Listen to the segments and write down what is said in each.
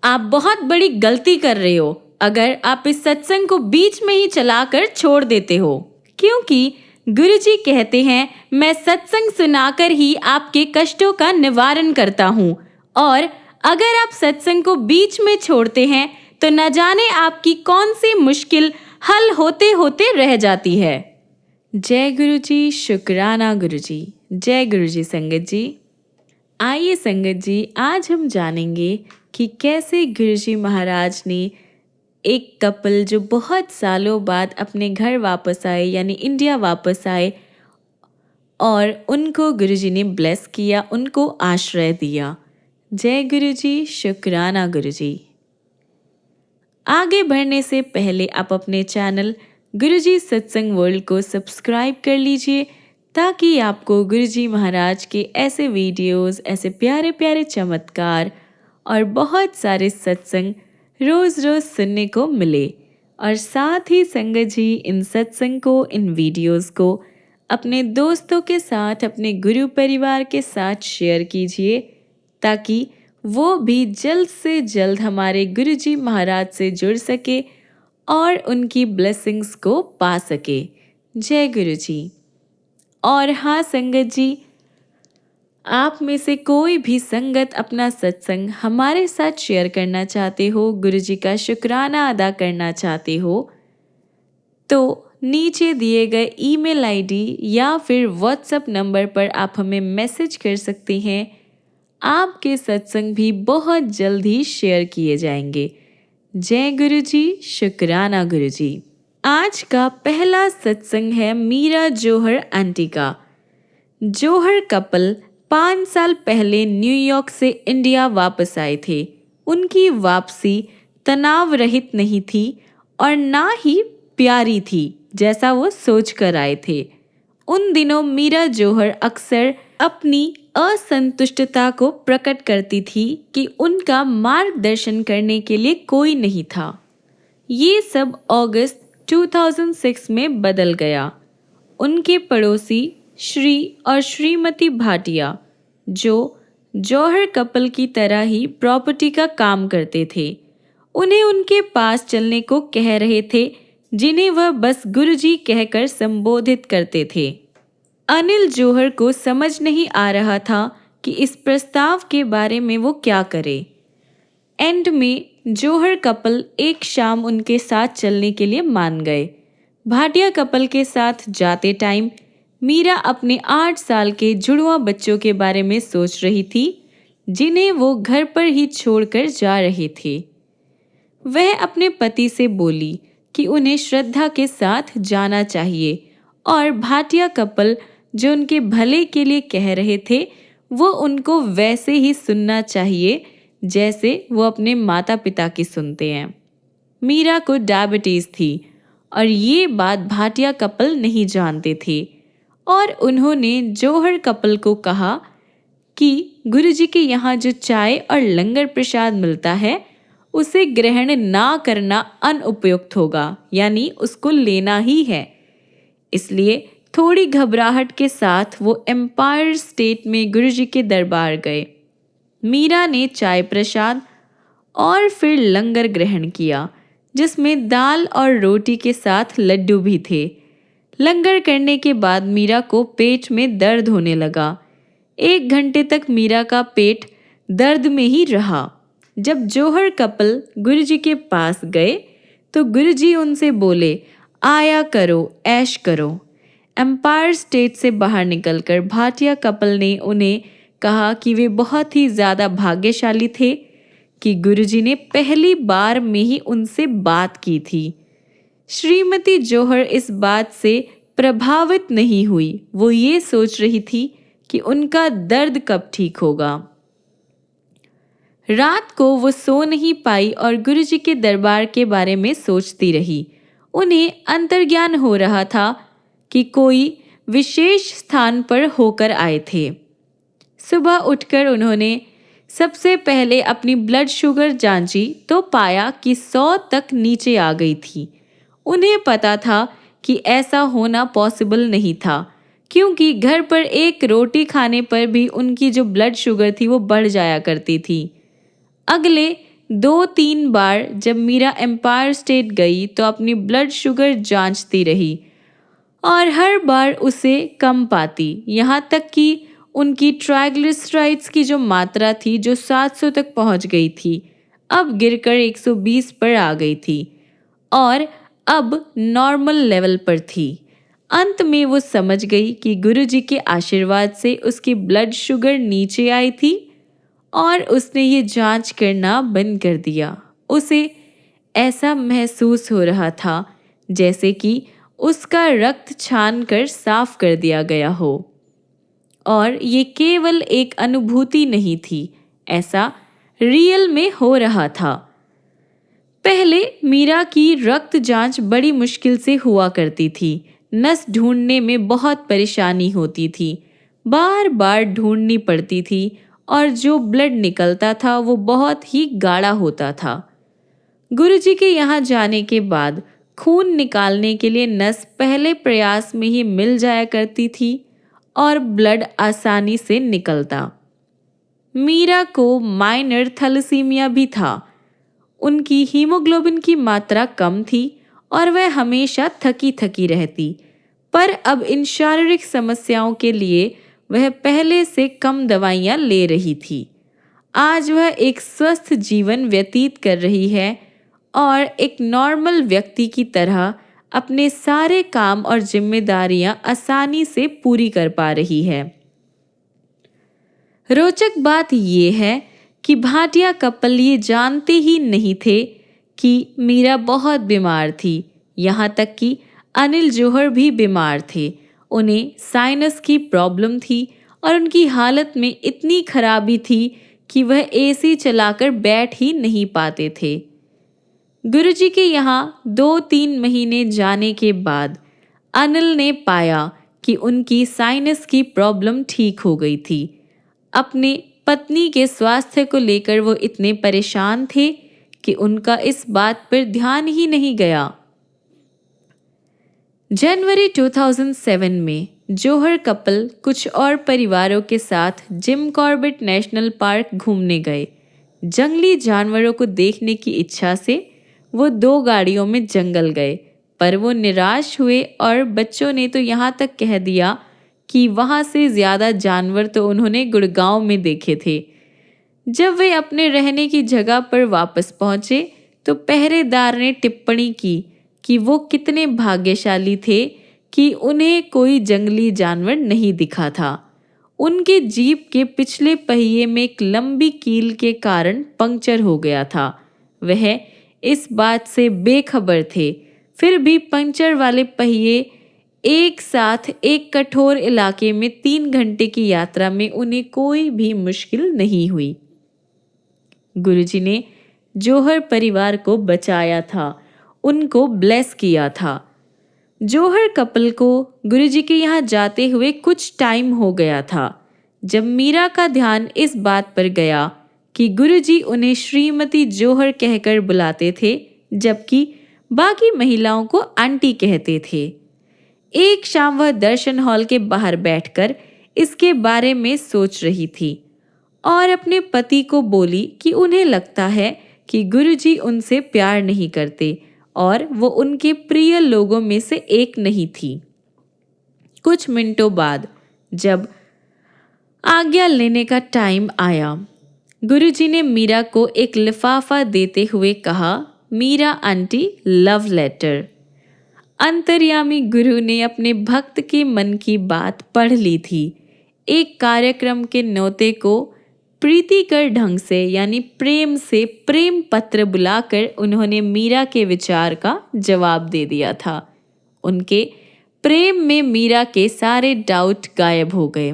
आप बहुत बड़ी गलती कर रहे हो अगर आप इस सत्संग को बीच में ही चलाकर छोड़ देते हो, क्योंकि गुरुजी कहते हैं मैं सत्संग सुनाकर ही आपके कष्टों का निवारण करता हूँ, और अगर आप सत्संग को बीच में छोड़ते हैं तो न जाने आपकी कौन सी मुश्किल हल होते होते रह जाती है। जय गुरुजी, शुक्राना गुरुजी। जय गुरुजी संगत जी। आइए संगत जी, आज हम जानेंगे कि कैसे गुरुजी महाराज ने एक कपल जो बहुत सालों बाद अपने घर वापस आए यानी इंडिया वापस आए और उनको गुरुजी ने ब्लेस किया, उनको आश्रय दिया। जय गुरुजी, शुक्राना गुरुजी। आगे बढ़ने से पहले आप अपने चैनल गुरुजी सत्संग वर्ल्ड को सब्सक्राइब कर लीजिए ताकि आपको गुरुजी महाराज के ऐसे वीडियोस, ऐसे प्यारे प्यारे चमत्कार और बहुत सारे सत्संग रोज़ रोज़ सुनने को मिले। और साथ ही संगत जी इन सत्संग को, इन वीडियोस को अपने दोस्तों के साथ, अपने गुरु परिवार के साथ शेयर कीजिए ताकि वो भी जल्द से जल्द हमारे गुरुजी महाराज से जुड़ सके और उनकी ब्लेसिंग्स को पा सके। जय गुरुजी। और हाँ संगत जी, आप में से कोई भी संगत अपना सत्संग हमारे साथ शेयर करना चाहते हो, गुरुजी का शुक्राना अदा करना चाहते हो, तो नीचे दिए गए ईमेल आईडी या फिर व्हाट्सएप नंबर पर आप हमें मैसेज कर सकते हैं। आपके सत्संग भी बहुत जल्द ही शेयर किए जाएंगे। जय गुरुजी, शुक्राना गुरुजी। आज का पहला सत्संग है मीरा जौहर आंटी का। जौहर कपल 5 साल पहले न्यूयॉर्क से इंडिया वापस आए थे। उनकी वापसी तनाव रहित नहीं थी और ना ही प्यारी थी जैसा वो सोच कर आए थे। उन दिनों मीरा जौहर अक्सर अपनी असंतुष्टता को प्रकट करती थी कि उनका मार्गदर्शन करने के लिए कोई नहीं था। ये सब अगस्त 2006 में बदल गया। उनके पड़ोसी श्री और श्रीमती भाटिया, जो जौहर कपल की तरह ही प्रॉपर्टी का काम करते थे, उन्हें उनके पास चलने को कह रहे थे, जिन्हें वह बस गुरुजी कहकर संबोधित करते थे। अनिल जौहर को समझ नहीं आ रहा था कि इस प्रस्ताव के बारे में वो क्या करे। एंड में जौहर कपल एक शाम उनके साथ चलने के लिए मान गए। भाटिया कपल के साथ जाते टाइम मीरा अपने 8 साल के जुड़वा बच्चों के बारे में सोच रही थी, जिन्हें वो घर पर ही छोड़कर जा रहे थे। वह अपने पति से बोली कि उन्हें श्रद्धा के साथ जाना चाहिए और भाटिया कपल जो उनके भले के लिए कह रहे थे, वो उनको वैसे ही सुनना चाहिए जैसे वो अपने माता पिता की सुनते हैं। मीरा को डायबिटीज़ थी और ये बात भाटिया कपल नहीं जानते थे, और उन्होंने जौहर कपल को कहा कि गुरुजी के यहाँ जो चाय और लंगर प्रसाद मिलता है उसे ग्रहण ना करना अनुपयुक्त होगा, यानी उसको लेना ही है। इसलिए थोड़ी घबराहट के साथ वो एम्पायर स्टेट में गुरुजी के दरबार गए। मीरा ने चाय प्रसाद और फिर लंगर ग्रहण किया, जिसमें दाल और रोटी के साथ लड्डू भी थे। लंगर करने के बाद मीरा को पेट में दर्द होने लगा। 1 घंटे तक मीरा का पेट दर्द में ही रहा। जब जौहर कपल गुरुजी के पास गए तो गुरुजी उनसे बोले, आया करो, ऐश करो। एम्पायर स्टेट से बाहर निकलकर भाटिया कपल ने उन्हें कहा कि वे बहुत ही ज़्यादा भाग्यशाली थे कि गुरुजी ने पहली बार में ही उनसे बात की थी। श्रीमती जौहर इस बात से प्रभावित नहीं हुई। वो ये सोच रही थी कि उनका दर्द कब ठीक होगा। रात को वो सो नहीं पाई और गुरुजी के दरबार के बारे में सोचती रही। उन्हें अंतर्ज्ञान हो रहा था कि कोई विशेष स्थान पर होकर आए थे। सुबह उठकर उन्होंने सबसे पहले अपनी ब्लड शुगर जांची तो पाया कि 100 तक नीचे आ गई थी। उन्हें पता था कि ऐसा होना पॉसिबल नहीं था, क्योंकि घर पर एक रोटी खाने पर भी उनकी जो ब्लड शुगर थी वो बढ़ जाया करती थी। अगले 2-3 बार जब मीरा एम्पायर स्टेट गई तो अपनी ब्लड शुगर जांचती रही और हर बार उसे कम पाती, यहाँ तक कि उनकी ट्राइग्लिसराइड्स की जो मात्रा थी जो 700 तक पहुंच गई थी, अब गिरकर 120 पर आ गई थी और अब नॉर्मल लेवल पर थी। अंत में वो समझ गई कि गुरुजी के आशीर्वाद से उसकी ब्लड शुगर नीचे आई थी और उसने ये जांच करना बंद कर दिया। उसे ऐसा महसूस हो रहा था जैसे कि उसका रक्त छान कर साफ कर दिया गया हो और ये केवल एक अनुभूति नहीं थी, ऐसा रियल में हो रहा था। पहले मीरा की रक्त जांच बड़ी मुश्किल से हुआ करती थी। नस ढूंढने में बहुत परेशानी होती थी, बार बार ढूंढनी पड़ती थी और जो ब्लड निकलता था वो बहुत ही गाढ़ा होता था। गुरुजी के यहाँ जाने के बाद खून निकालने के लिए नस पहले प्रयास में ही मिल जाया करती थी और ब्लड आसानी से निकलता। मीरा को माइनर थैलेसीमिया भी था। उनकी हीमोग्लोबिन की मात्रा कम थी और वह हमेशा थकी थकी रहती, पर अब इन शारीरिक समस्याओं के लिए वह पहले से कम दवाइयाँ ले रही थी। आज वह एक स्वस्थ जीवन व्यतीत कर रही है और एक नॉर्मल व्यक्ति की तरह अपने सारे काम और जिम्मेदारियां आसानी से पूरी कर पा रही है। रोचक बात यह है कि भाटिया कपल ये जानते ही नहीं थे कि मीरा बहुत बीमार थी, यहाँ तक कि अनिल जौहर भी बीमार थे। उन्हें साइनस की प्रॉब्लम थी और उनकी हालत में इतनी खराबी थी कि वह एसी चलाकर बैठ ही नहीं पाते थे। गुरुजी के यहाँ 2-3 महीने जाने के बाद अनिल ने पाया कि उनकी साइनस की प्रॉब्लम ठीक हो गई थी। अपने पत्नी के स्वास्थ्य को लेकर वो इतने परेशान थे कि उनका इस बात पर ध्यान ही नहीं गया। जनवरी 2007 में जौहर कपल कुछ और परिवारों के साथ जिम कॉर्बेट नेशनल पार्क घूमने गए। जंगली जानवरों को देखने की इच्छा से वो 2 गाड़ियों में जंगल गए, पर वो निराश हुए और बच्चों ने तो यहाँ तक कह दिया कि वहाँ से ज़्यादा जानवर तो उन्होंने गुड़गांव में देखे थे। जब वे अपने रहने की जगह पर वापस पहुँचे तो पहरेदार ने टिप्पणी की कि वो कितने भाग्यशाली थे कि उन्हें कोई जंगली जानवर नहीं दिखा था। उनके जीप के पिछले पहिए में एक लंबी कील के कारण पंक्चर हो गया था। वह इस बात से बेखबर थे, फिर भी पंक्चर वाले पहिए एक साथ एक कठोर इलाके में 3 घंटे की यात्रा में उन्हें कोई भी मुश्किल नहीं हुई। गुरुजी ने जौहर परिवार को बचाया था, उनको ब्लेस किया था। जौहर कपल को गुरुजी के यहाँ जाते हुए कुछ टाइम हो गया था जब मीरा का ध्यान इस बात पर गया कि गुरुजी उन्हें श्रीमती जौहर कहकर बुलाते थे, जबकि बाकी महिलाओं को आंटी कहते थे। एक शाम वह दर्शन हॉल के बाहर बैठकर इसके बारे में सोच रही थी और अपने पति को बोली कि उन्हें लगता है कि गुरुजी उनसे प्यार नहीं करते और वो उनके प्रिय लोगों में से एक नहीं थी। कुछ मिनटों बाद जब आज्ञा लेने का टाइम आया, गुरुजी ने मीरा को एक लिफाफा देते हुए कहा, मीरा आंटी, लव लेटर। अंतर्यामी गुरु ने अपने भक्त के मन की बात पढ़ ली थी। एक कार्यक्रम के न्योते को प्रीतिकर ढंग से यानी प्रेम से प्रेम पत्र बुलाकर उन्होंने मीरा के विचार का जवाब दे दिया था। उनके प्रेम में मीरा के सारे डाउट गायब हो गए।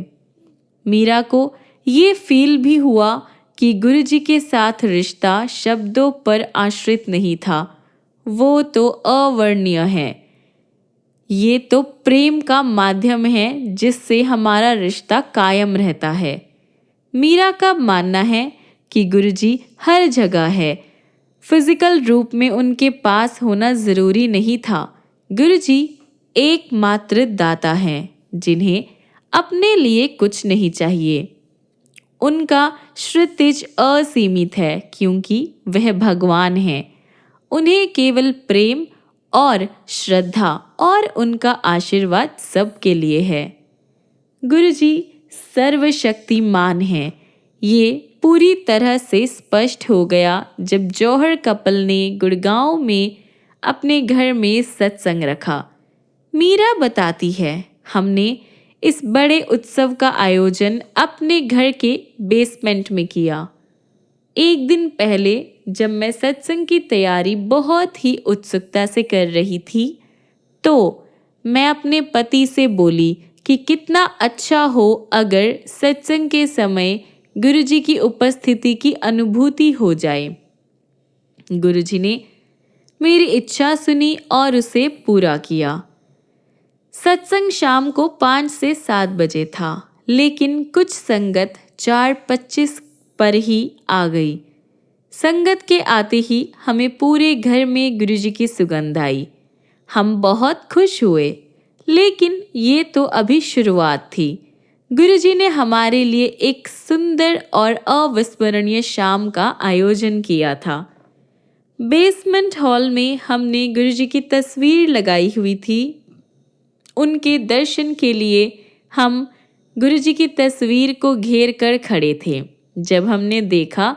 मीरा को ये फील भी हुआ कि गुरुजी के साथ रिश्ता शब्दों पर आश्रित नहीं था, वो तो अवर्णनीय है। ये तो प्रेम का माध्यम है जिससे हमारा रिश्ता कायम रहता है। मीरा का मानना है कि गुरुजी हर जगह है, फिजिकल रूप में उनके पास होना जरूरी नहीं था। गुरुजी एकमात्र दाता हैं जिन्हें अपने लिए कुछ नहीं चाहिए। उनका क्षितिज असीमित है क्योंकि वह भगवान हैं। उन्हें केवल प्रेम और श्रद्धा और उनका आशीर्वाद सबके लिए है। गुरुजी सर्वशक्तिमान हैं। ये पूरी तरह से स्पष्ट हो गया जब जौहर कपल ने गुड़गांव में अपने घर में सत्संग रखा। मीरा बताती है, हमने इस बड़े उत्सव का आयोजन अपने घर के बेसमेंट में किया। एक दिन पहले जब मैं सत्संग की तैयारी बहुत ही उत्सुकता से कर रही थी, तो मैं अपने पति से बोली कि कितना अच्छा हो अगर सत्संग के समय गुरुजी की उपस्थिति की अनुभूति हो जाए। गुरुजी ने मेरी इच्छा सुनी और उसे पूरा किया। सत्संग शाम को 5 से 7 बजे था, लेकिन कुछ संगत 4:25 पर ही आ गई। संगत के आते ही हमें पूरे घर में गुरुजी की सुगंध आई। हम बहुत खुश हुए, लेकिन ये तो अभी शुरुआत थी। गुरुजी ने हमारे लिए एक सुंदर और अविस्मरणीय शाम का आयोजन किया था। बेसमेंट हॉल में हमने गुरुजी की तस्वीर लगाई हुई थी। उनके दर्शन के लिए हम गुरुजी की तस्वीर को घेर कर खड़े थे। जब हमने देखा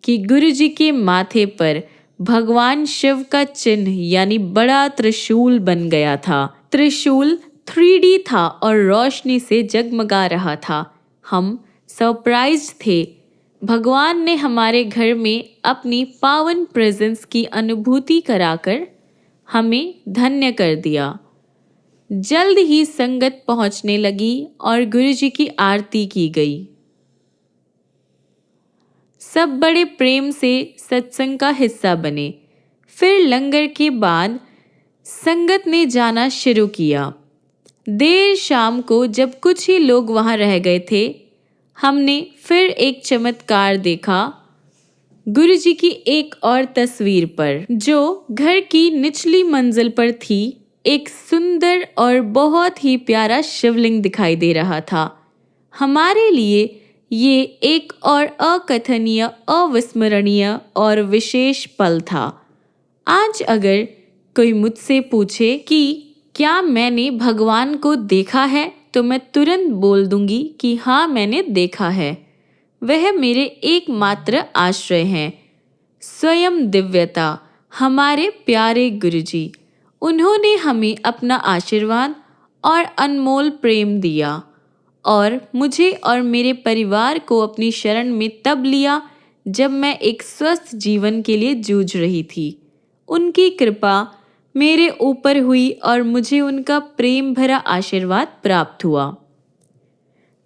कि गुरुजी के माथे पर भगवान शिव का चिन्ह यानी बड़ा त्रिशूल बन गया था। त्रिशूल 3D था और रोशनी से जगमगा रहा था। हम सरप्राइज्ड थे। भगवान ने हमारे घर में अपनी पावन प्रेजेंस की अनुभूति कराकर हमें धन्य कर दिया। जल्द ही संगत पहुंचने लगी और गुरुजी की आरती की गई। सब बड़े प्रेम से सत्संग का हिस्सा बने। फिर लंगर के बाद संगत ने जाना शुरू किया। देर शाम को जब कुछ ही लोग वहां रह गए थे, हमने फिर एक चमत्कार देखा। गुरुजी की एक और तस्वीर पर, जो घर की निचली मंजिल पर थी, एक सुंदर और बहुत ही प्यारा शिवलिंग दिखाई दे रहा था। हमारे लिए ये एक और अकथनीय, अविस्मरणीय और विशेष पल था। आज अगर कोई मुझसे पूछे कि क्या मैंने भगवान को देखा है, तो मैं तुरंत बोल दूंगी कि हाँ, मैंने देखा है। वह मेरे एकमात्र आश्रय हैं। स्वयं दिव्यता, हमारे प्यारे गुरुजी, उन्होंने हमें अपना आशीर्वाद और अनमोल प्रेम दिया और मुझे और मेरे परिवार को अपनी शरण में तब लिया जब मैं एक स्वस्थ जीवन के लिए जूझ रही थी। उनकी कृपा मेरे ऊपर हुई और मुझे उनका प्रेम भरा आशीर्वाद प्राप्त हुआ।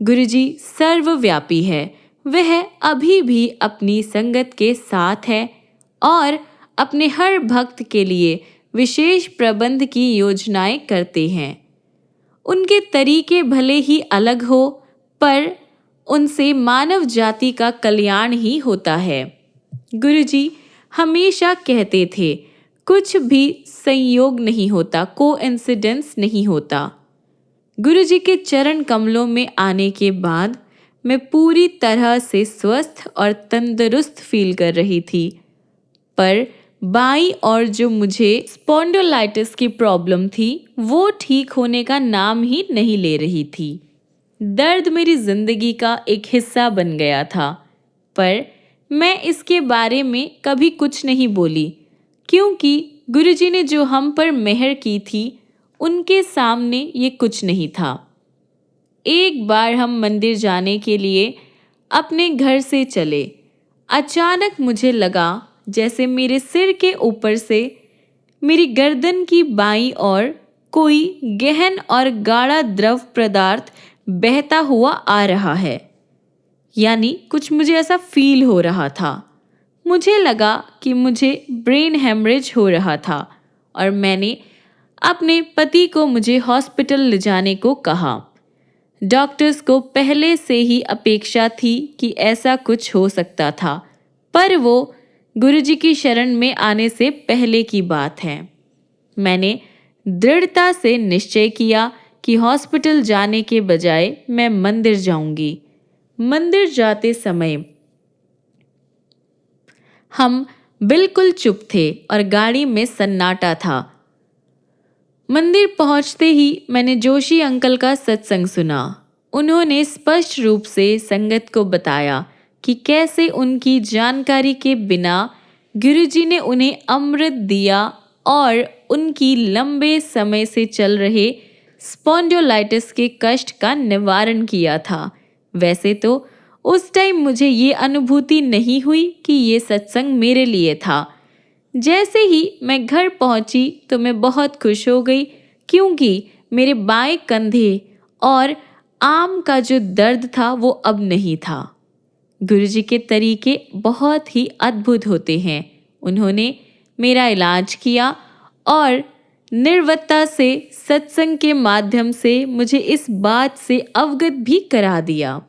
गुरुजी सर्वव्यापी है। वह अभी भी अपनी संगत के साथ है और अपने हर भक्त के लिए विशेष प्रबंध की योजनाएं करते हैं। उनके तरीके भले ही अलग हो, पर उनसे मानव जाति का कल्याण ही होता है। गुरुजी हमेशा कहते थे, कुछ भी संयोग नहीं होता, कोइंसिडेंस नहीं होता। गुरुजी के चरण कमलों में आने के बाद मैं पूरी तरह से स्वस्थ और तंदुरुस्त फील कर रही थी, पर बाईं ओर जो मुझे स्पॉन्डिलाइटिस की प्रॉब्लम थी, वो ठीक होने का नाम ही नहीं ले रही थी। दर्द मेरी जिंदगी का एक हिस्सा बन गया था, पर मैं इसके बारे में कभी कुछ नहीं बोली, क्योंकि गुरुजी ने जो हम पर मेहर की थी, उनके सामने ये कुछ नहीं था। एक बार हम मंदिर जाने के लिए अपने घर से चले। अचानक मुझे लगा जैसे मेरे सिर के ऊपर से मेरी गर्दन की बाईं ओर कोई गहन और गाढ़ा द्रव पदार्थ बहता हुआ आ रहा है। यानी कुछ मुझे ऐसा फील हो रहा था। मुझे लगा कि मुझे ब्रेन हेमरेज हो रहा था और मैंने अपने पति को मुझे हॉस्पिटल ले जाने को कहा। डॉक्टर्स को पहले से ही अपेक्षा थी कि ऐसा कुछ हो सकता था, पर वो गुरुजी की शरण में आने से पहले की बात है। मैंने दृढ़ता से निश्चय किया कि हॉस्पिटल जाने के बजाय मैं मंदिर जाऊंगी। मंदिर जाते समय हम बिल्कुल चुप थे और गाड़ी में सन्नाटा था। मंदिर पहुंचते ही मैंने जोशी अंकल का सत्संग सुना। उन्होंने स्पष्ट रूप से संगत को बताया कि कैसे उनकी जानकारी के बिना गुरुजी ने उन्हें अमृत दिया और उनकी लंबे समय से चल रहे स्पॉन्डिलोलाइटिस के कष्ट का निवारण किया था। वैसे तो उस टाइम मुझे ये अनुभूति नहीं हुई कि ये सत्संग मेरे लिए था। जैसे ही मैं घर पहुंची तो मैं बहुत खुश हो गई, क्योंकि मेरे बाएं कंधे और आम का जो दर्द था वो अब नहीं था। गुरुजी के तरीके बहुत ही अद्भुत होते हैं। उन्होंने मेरा इलाज किया और निर्वत्ता से सत्संग के माध्यम से मुझे इस बात से अवगत भी करा दिया।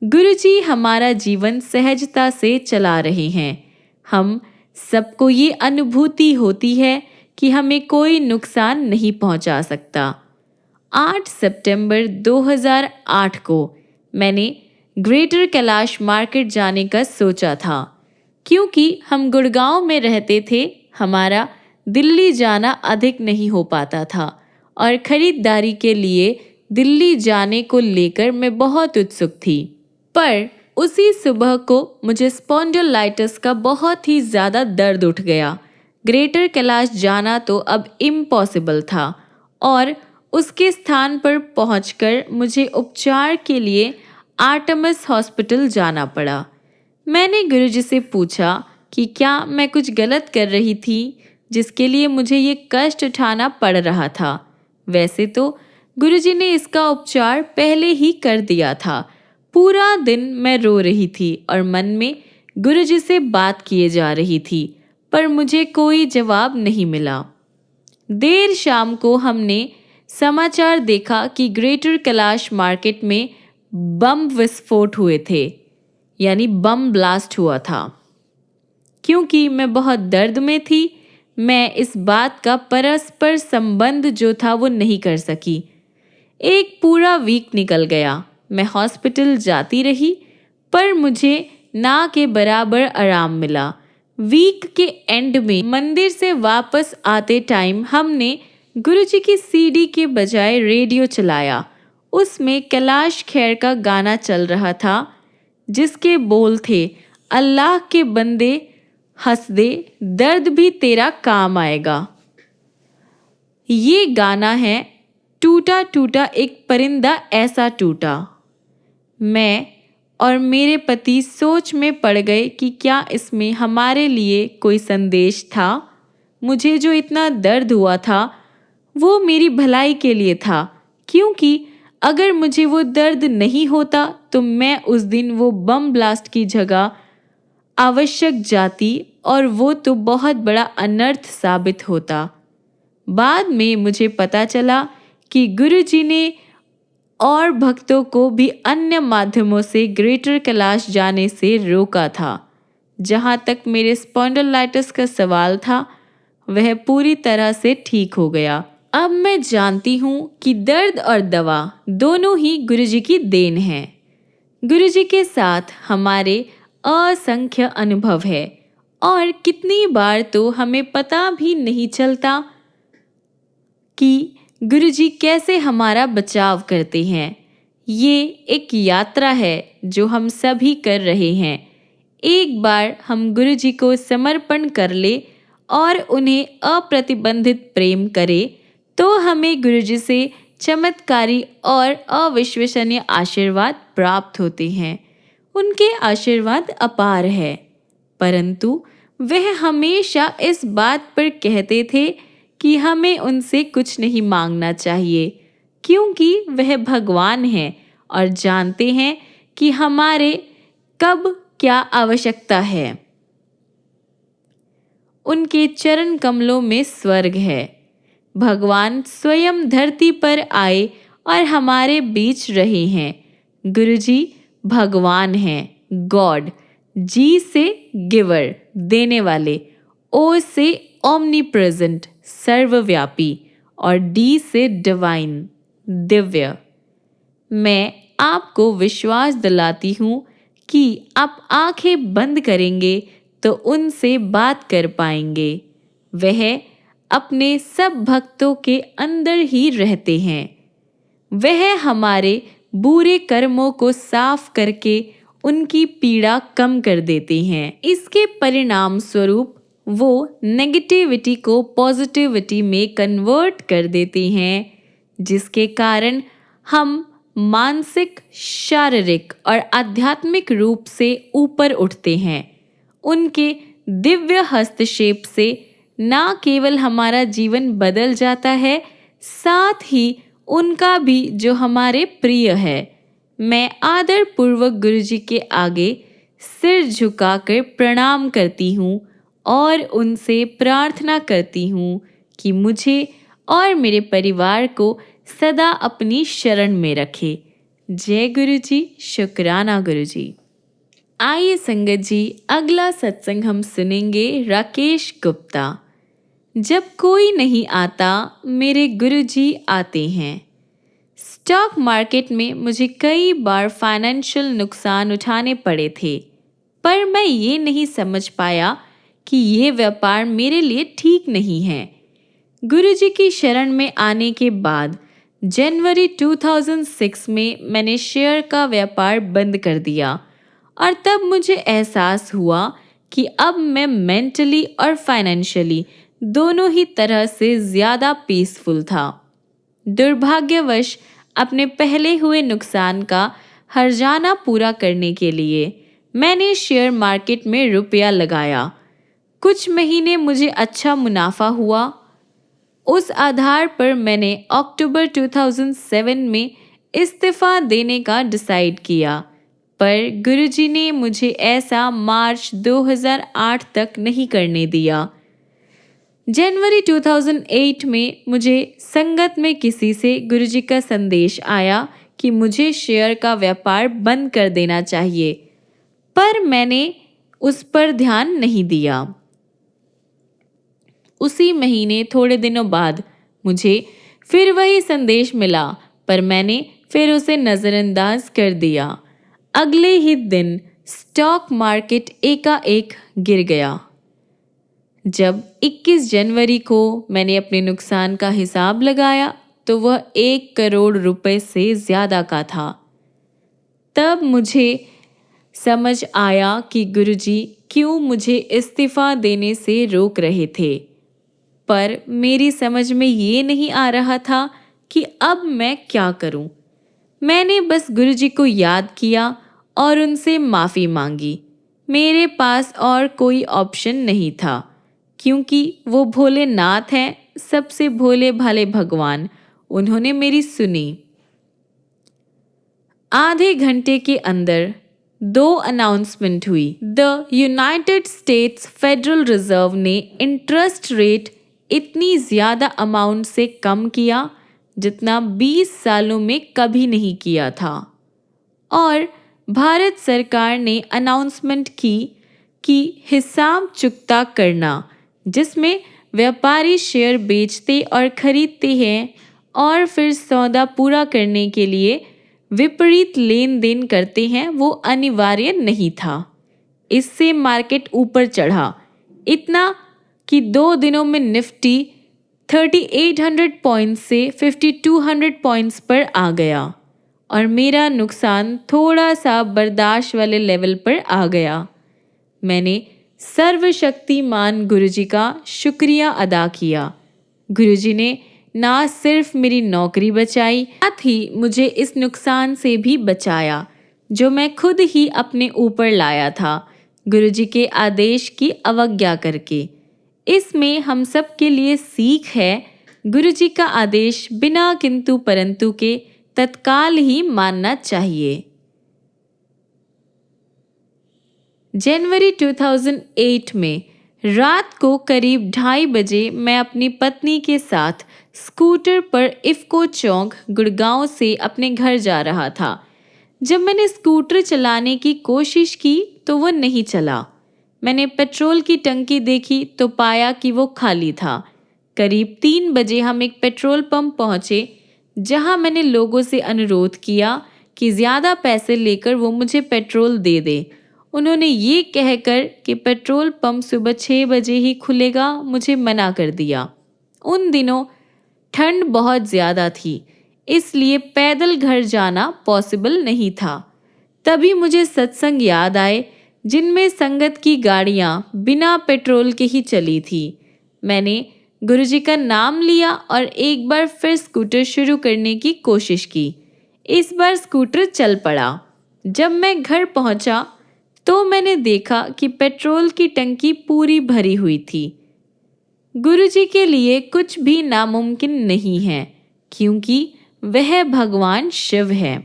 गुरुजी हमारा जीवन सहजता से चला रहे हैं। हम सबको ये अनुभूति होती है कि हमें कोई नुकसान नहीं पहुंचा सकता। 8 सितंबर 2008 को मैंने ग्रेटर कैलाश मार्केट जाने का सोचा था। क्योंकि हम गुड़गांव में रहते थे, हमारा दिल्ली जाना अधिक नहीं हो पाता था और खरीदारी के लिए दिल्ली जाने को लेकर मैं बहुत उत्सुक थी। पर उसी सुबह को मुझे स्पॉन्डिलोलाइटिस का बहुत ही ज़्यादा दर्द उठ गया। ग्रेटर कैलाश जाना तो अब इम्पॉसिबल था और उसके स्थान पर पहुंचकर मुझे उपचार के लिए आर्टेमिस हॉस्पिटल जाना पड़ा। मैंने गुरुजी से पूछा कि क्या मैं कुछ गलत कर रही थी जिसके लिए मुझे ये कष्ट उठाना पड़ रहा था। वैसे तो गुरुजी ने इसका उपचार पहले ही कर दिया था। पूरा दिन मैं रो रही थी और मन में गुरुजी से बात किए जा रही थी, पर मुझे कोई जवाब नहीं मिला। देर शाम को हमने समाचार देखा कि ग्रेटर कैलाश मार्केट में बम विस्फोट हुए थे, यानी बम ब्लास्ट हुआ था। क्योंकि मैं बहुत दर्द में थी, मैं इस बात का परस्पर संबंध जो था वो नहीं कर सकी। एक पूरा वीक निकल गया। मैं हॉस्पिटल जाती रही, पर मुझे ना के बराबर आराम मिला। वीक के एंड में मंदिर से वापस आते टाइम हमने गुरुजी की सीडी के बजाय रेडियो चलाया। उसमें कैलाश खेर का गाना चल रहा था, जिसके बोल थे, अल्लाह के बंदे हंस दे, दर्द भी तेरा काम आएगा। ये गाना है, टूटा टूटा एक परिंदा ऐसा टूटा। मैं और मेरे पति सोच में पड़ गए कि क्या इसमें हमारे लिए कोई संदेश था। मुझे जो इतना दर्द हुआ था वो मेरी भलाई के लिए था, क्योंकि अगर मुझे वो दर्द नहीं होता तो मैं उस दिन वो बम ब्लास्ट की जगह आवश्यक जाती और वो तो बहुत बड़ा अनर्थ साबित होता। बाद में मुझे पता चला कि गुरुजी ने और भक्तों को भी अन्य माध्यमों से ग्रेटर कैलाश जाने से रोका था। जहाँ तक मेरे स्पॉन्डिलोलाइटिस का सवाल था, वह पूरी तरह से ठीक हो गया। अब मैं जानती हूँ कि दर्द और दवा दोनों ही गुरुजी की देन है। गुरुजी के साथ हमारे असंख्य अनुभव है और कितनी बार तो हमें पता भी नहीं चलता कि गुरुजी कैसे हमारा बचाव करते हैं। ये एक यात्रा है जो हम सभी कर रहे हैं। एक बार हम गुरुजी को समर्पण कर ले और उन्हें अप्रतिबंधित प्रेम करें, तो हमें गुरुजी से चमत्कारी और अविश्वसनीय आशीर्वाद प्राप्त होते हैं। उनके आशीर्वाद अपार है, परंतु वह हमेशा इस बात पर कहते थे कि हमें उनसे कुछ नहीं मांगना चाहिए, क्योंकि वह भगवान हैं और जानते हैं कि हमारे कब क्या आवश्यकता है। उनके चरण कमलों में स्वर्ग है। भगवान स्वयं धरती पर आए और हमारे बीच रहे हैं। गुरुजी भगवान हैं, गॉड। जी से गिवर, देने वाले। ओ से ओमनी प्रेजेंट, सर्वव्यापी, और डी से डिवाइन, दिव्य। मैं आपको विश्वास दिलाती हूँ कि आप आंखें बंद करेंगे तो उनसे बात कर पाएंगे। वह अपने सब भक्तों के अंदर ही रहते हैं। वह हमारे बुरे कर्मों को साफ करके उनकी पीड़ा कम कर देते हैं। इसके परिणाम स्वरूप वो नेगेटिविटी को पॉजिटिविटी में कन्वर्ट कर देते हैं, जिसके कारण हम मानसिक, शारीरिक और आध्यात्मिक रूप से ऊपर उठते हैं। उनके दिव्य हस्तक्षेप से न केवल हमारा जीवन बदल जाता है, साथ ही उनका भी जो हमारे प्रिय है। मैं आदर पूर्वक गुरुजी के आगे सिर झुकाकर प्रणाम करती हूँ और उनसे प्रार्थना करती हूँ कि मुझे और मेरे परिवार को सदा अपनी शरण में रखे। जय गुरुजी, शुक्राना गुरुजी। आइए संगत जी, अगला सत्संग हम सुनेंगे राकेश गुप्ता। जब कोई नहीं आता, मेरे गुरुजी आते हैं। स्टॉक मार्केट में मुझे कई बार फाइनेंशियल नुकसान उठाने पड़े थे, पर मैं ये नहीं समझ पाया कि ये व्यापार मेरे लिए ठीक नहीं है। गुरुजी की शरण में आने के बाद जनवरी 2006 में मैंने शेयर का व्यापार बंद कर दिया और तब मुझे एहसास हुआ कि अब मैं मेंटली और फाइनेंशियली दोनों ही तरह से ज़्यादा पीसफुल था। दुर्भाग्यवश अपने पहले हुए नुकसान का हर्जाना पूरा करने के लिए मैंने शेयर मार्केट में रुपया लगाया। कुछ महीने मुझे अच्छा मुनाफा हुआ। उस आधार पर मैंने अक्टूबर 2007 में इस्तीफ़ा देने का डिसाइड किया, पर गुरुजी ने मुझे ऐसा मार्च 2008 तक नहीं करने दिया। जनवरी 2008 में मुझे संगत में किसी से गुरुजी का संदेश आया कि मुझे शेयर का व्यापार बंद कर देना चाहिए, पर मैंने उस पर ध्यान नहीं दिया। उसी महीने थोड़े दिनों बाद मुझे फिर वही संदेश मिला, पर मैंने फिर उसे नज़रअंदाज कर दिया। अगले ही दिन स्टॉक मार्केट एकाएक गिर गया। जब 21 जनवरी को मैंने अपने नुकसान का हिसाब लगाया तो वह 1 करोड़ रुपए से ज़्यादा का था। तब मुझे समझ आया कि गुरुजी क्यों मुझे इस्तीफ़ा देने से रोक रहे थे, पर मेरी समझ में ये नहीं आ रहा था कि अब मैं क्या करूं। मैंने बस गुरुजी को याद किया और उनसे माफ़ी मांगी। मेरे पास और कोई ऑप्शन नहीं था, क्योंकि वो भोलेनाथ हैं, सबसे भोले भाले भगवान। उन्होंने मेरी सुनी। आधे घंटे के अंदर 2 अनाउंसमेंट हुई। The United states federal reserve ने इंटरेस्ट रेट इतनी ज़्यादा अमाउंट से कम किया जितना 20 सालों में कभी नहीं किया था, और भारत सरकार ने अनाउंसमेंट की कि हिसाब चुकता करना, जिसमें व्यापारी शेयर बेचते और खरीदते हैं और फिर सौदा पूरा करने के लिए विपरीत लेन देन करते हैं, वो अनिवार्य नहीं था। इससे मार्केट ऊपर चढ़ा, इतना कि 2 दिनों में निफ्टी 3800 पॉइंट्स से 5200 पॉइंट्स पर आ गया और मेरा नुकसान थोड़ा सा बर्दाश्त वाले लेवल पर आ गया। मैंने सर्वशक्तिमान गुरुजी का शुक्रिया अदा किया। गुरुजी ने ना सिर्फ मेरी नौकरी बचाई, साथ ही मुझे इस नुकसान से भी बचाया जो मैं खुद ही अपने ऊपर लाया था, गुरुजी के आदेश की अवज्ञा करके। इसमें हम सब के लिए सीख है, गुरुजी का आदेश बिना किंतु परंतु के तत्काल ही मानना चाहिए। जनवरी 2008 में रात को करीब 2:30 बजे मैं अपनी पत्नी के साथ स्कूटर पर इफ़को चौक गुड़गांव से अपने घर जा रहा था। जब मैंने स्कूटर चलाने की कोशिश की तो वो नहीं चला। मैंने पेट्रोल की टंकी देखी तो पाया कि वो खाली था। करीब 3 बजे हम एक पेट्रोल पंप पहुंचे, जहां मैंने लोगों से अनुरोध किया कि ज़्यादा पैसे लेकर वो मुझे पेट्रोल दे दे। उन्होंने ये कहकर कि पेट्रोल पंप सुबह 6 बजे ही खुलेगा मुझे मना कर दिया। उन दिनों ठंड बहुत ज़्यादा थी, इसलिए पैदल घर जाना पॉसिबल नहीं था। तभी मुझे सत्संग याद आए जिनमें संगत की गाड़ियाँ बिना पेट्रोल के ही चली थी। मैंने गुरुजी का नाम लिया और एक बार फिर स्कूटर शुरू करने की कोशिश की। इस बार स्कूटर चल पड़ा। जब मैं घर पहुंचा तो मैंने देखा कि पेट्रोल की टंकी पूरी भरी हुई थी। गुरुजी के लिए कुछ भी नामुमकिन नहीं है, क्योंकि वह भगवान शिव है।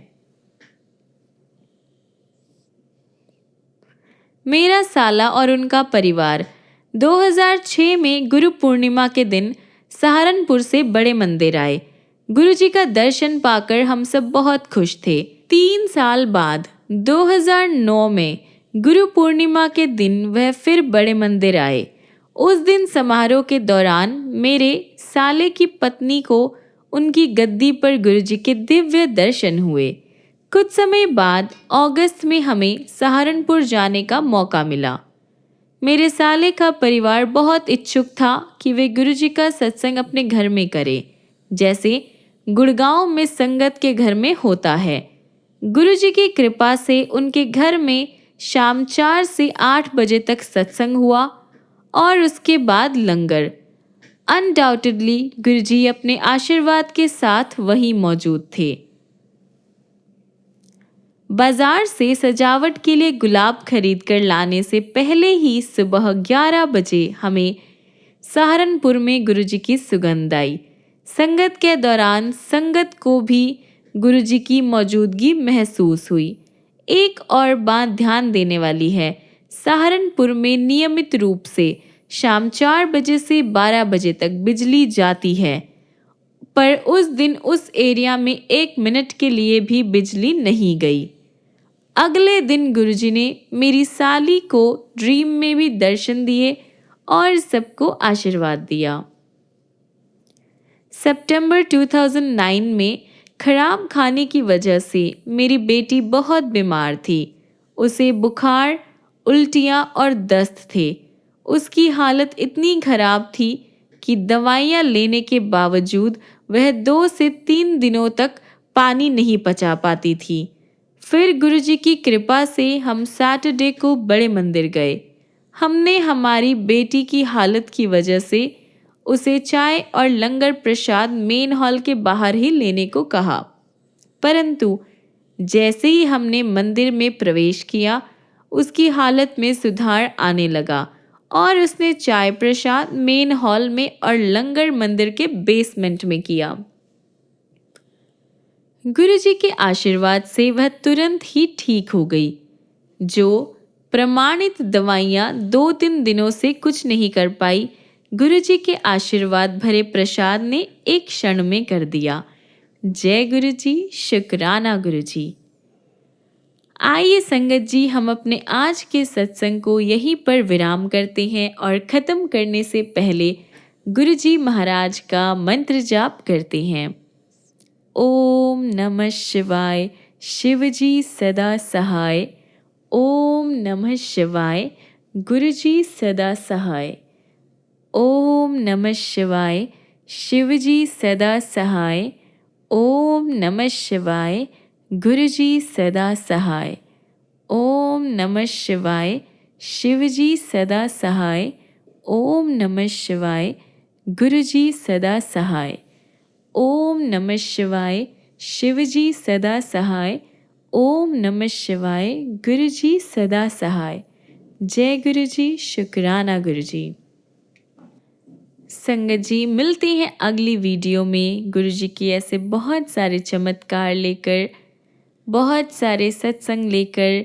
मेरा साला और उनका परिवार 2006 में गुरु पूर्णिमा के दिन सहारनपुर से बड़े मंदिर आए। गुरुजी का दर्शन पाकर हम सब बहुत खुश थे। 3 साल बाद 2009 में गुरु पूर्णिमा के दिन वह फिर बड़े मंदिर आए। उस दिन समारोह के दौरान मेरे साले की पत्नी को उनकी गद्दी पर गुरुजी के दिव्य दर्शन हुए। कुछ समय बाद अगस्त में हमें सहारनपुर जाने का मौका मिला। मेरे साले का परिवार बहुत इच्छुक था कि वे गुरुजी का सत्संग अपने घर में करें, जैसे गुड़गांव में संगत के घर में होता है। गुरुजी की कृपा से उनके घर में शाम 4 से 8 बजे तक सत्संग हुआ और उसके बाद लंगर। अनडाउटेडली गुरुजी अपने आशीर्वाद के साथ वहीं मौजूद थे। बाजार से सजावट के लिए गुलाब खरीद कर लाने से पहले ही सुबह 11 बजे हमें सहारनपुर में गुरुजी की सुगंध आई। संगत के दौरान संगत को भी गुरुजी की मौजूदगी महसूस हुई। एक और बात ध्यान देने वाली है, सहारनपुर में नियमित रूप से शाम 4 बजे से 12 बजे तक बिजली जाती है, पर उस दिन उस एरिया में 1 मिनट के लिए भी बिजली नहीं गई। अगले दिन गुरुजी ने मेरी साली को ड्रीम में भी दर्शन दिए और सबको आशीर्वाद दिया। सितंबर 2009 में खराब खाने की वजह से मेरी बेटी बहुत बीमार थी। उसे बुखार, उल्टियाँ और दस्त थे। उसकी हालत इतनी खराब थी कि दवाइयाँ लेने के बावजूद वह 2 से 3 दिनों तक पानी नहीं पचा पाती थी। फिर गुरुजी की कृपा से हम सैटरडे को बड़े मंदिर गए। हमने हमारी बेटी की हालत की वजह से उसे चाय और लंगर प्रसाद मेन हॉल के बाहर ही लेने को कहा, परंतु जैसे ही हमने मंदिर में प्रवेश किया उसकी हालत में सुधार आने लगा और उसने चाय प्रसाद मेन हॉल में और लंगर मंदिर के बेसमेंट में किया। गुरुजी के आशीर्वाद से वह तुरंत ही ठीक हो गई। जो प्रमाणित दवाइयाँ 2-3 दिनों से कुछ नहीं कर पाई, गुरुजी के आशीर्वाद भरे प्रसाद ने एक क्षण में कर दिया। जय गुरुजी, शुक्राना गुरुजी। आइए संगत जी, हम अपने आज के सत्संग को यहीं पर विराम करते हैं और ख़त्म करने से पहले गुरुजी महाराज का मंत्र जाप करते हैं। ओम नमः शिवाय, शिवजी सदा सहाय। ओम नमः शिवाय, गुरुजी सदा सहाय। ओम नमः शिवाय, शिवजी सदा सहाय। ओम नमः शिवाय, गुरुजी सदा सहाय। ओम नमः शिवाय, शिवजी सदा सहाय। ओम नमः शिवाय, गुरुजी सदा सहाय। ओम नमः शिवाय, शिवजी सदा सहाय। ओम नमः शिवाय, गुरुजी सदा सहाय। जय गुरुजी, शुक्राना गुरुजी। संगत जी, मिलते हैं अगली वीडियो में गुरुजी की ऐसे बहुत सारे चमत्कार लेकर, बहुत सारे सत्संग लेकर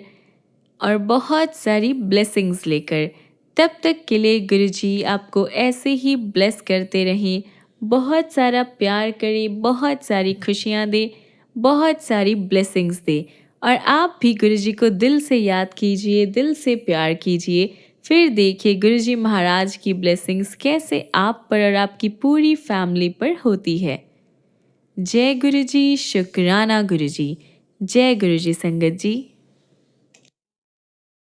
और बहुत सारी ब्लेसिंग्स लेकर। तब तक के लिए गुरुजी आपको ऐसे ही ब्लेस करते रहें, बहुत सारा प्यार करें, बहुत सारी खुशियाँ दे, बहुत सारी ब्लेसिंग्स दे। और आप भी गुरुजी को दिल से याद कीजिए, दिल से प्यार कीजिए, फिर देखिए गुरुजी महाराज की ब्लेसिंग्स कैसे आप पर और आपकी पूरी फैमिली पर होती है। जय गुरुजी, शुक्राना गुरुजी। जय गुरु जी संगत जी।